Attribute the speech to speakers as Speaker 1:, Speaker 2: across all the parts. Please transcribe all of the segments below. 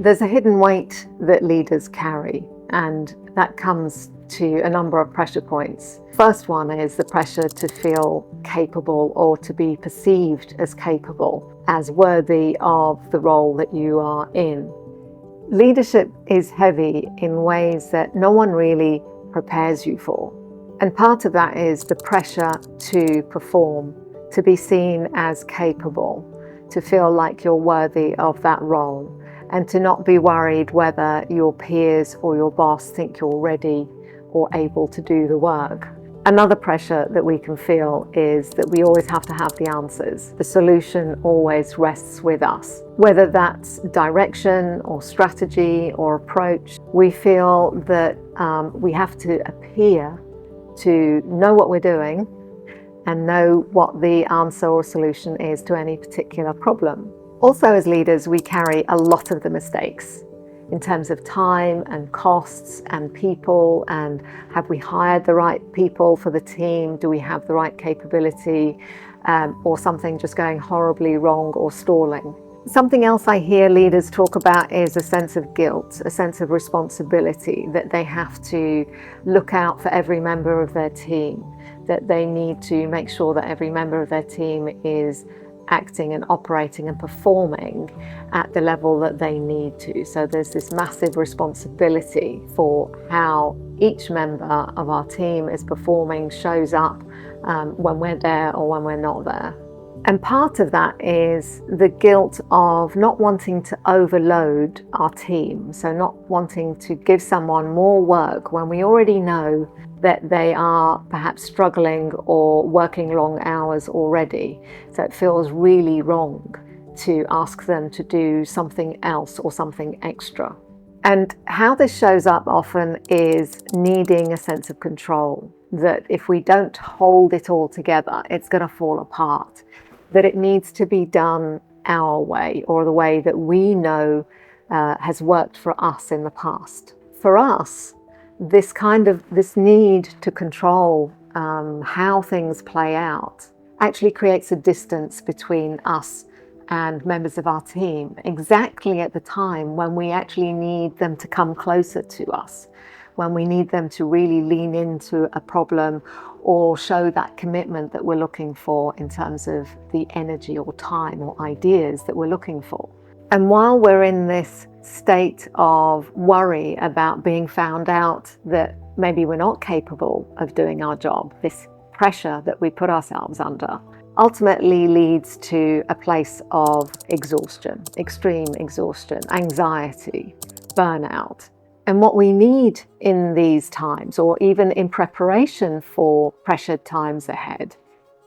Speaker 1: There's a hidden weight that leaders carry, and that comes to a number of pressure points. First one is the pressure to feel capable or to be perceived as capable, as worthy of the role that you are in. Leadership is heavy in ways that no one really prepares you for. And part of that is the pressure to perform, to be seen as capable, to feel like you're worthy of that role, and to not be worried whether your peers or your boss think you're ready or able to do the work. Another pressure that we can feel is that we always have to have the answers. The solution always rests with us. Whether that's direction or strategy or approach, we feel that we have to appear to know what we're doing and know what the answer or solution is to any particular problem. Also, as leaders, we carry a lot of the mistakes in terms of time and costs and people, and have we hired the right people for the team? Do we have the right capability? Or something just going horribly wrong or stalling. Something else I hear leaders talk about is a sense of guilt, a sense of responsibility, that they have to look out for every member of their team, that they need to make sure that every member of their team is acting and operating and performing at the level that they need to. So there's this massive responsibility for how each member of our team is performing, shows up when we're there or when we're not there. And part of that is the guilt of not wanting to overload our team, so not wanting to give someone more work when we already know that they are perhaps struggling or working long hours already. So it feels really wrong to ask them to do something else or something extra. And how this shows up often is needing a sense of control, that if we don't hold it all together, it's going to fall apart, that it needs to be done our way or the way that we know has worked for us in the past. For us, this need to control how things play out actually creates a distance between us and members of our team, exactly at the time when we actually need them to come closer to us, when we need them to really lean into a problem or show that commitment that we're looking for in terms of the energy or time or ideas that we're looking for. And while we're in this state of worry about being found out that maybe we're not capable of doing our job, this pressure that we put ourselves under ultimately leads to a place of exhaustion, extreme exhaustion, anxiety, burnout. And what we need in these times, or even in preparation for pressured times ahead,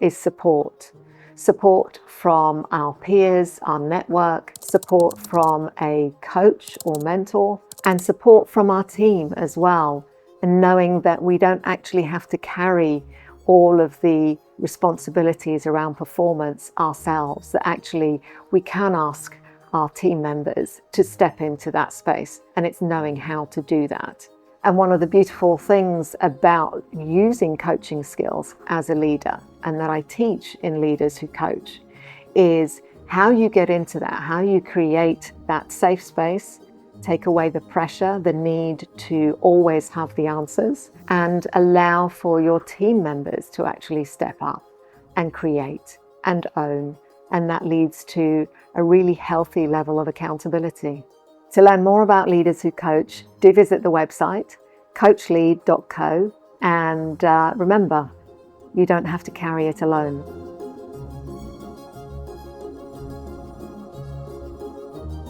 Speaker 1: is support. Support from our peers, our network, support from a coach or mentor, and support from our team as well. And knowing that we don't actually have to carry all of the responsibilities around performance ourselves, that actually we can ask our team members to step into that space, and it's knowing how to do that. And one of the beautiful things about using coaching skills as a leader, and that I teach in Leaders Who Coach, is how you get into that, how you create that safe space, take away the pressure, the need to always have the answers, and allow for your team members to actually step up and create and own. And that leads to a really healthy level of accountability. To learn more about Leaders Who Coach, do visit the website, coachlead.co, and remember, you don't have to carry it alone.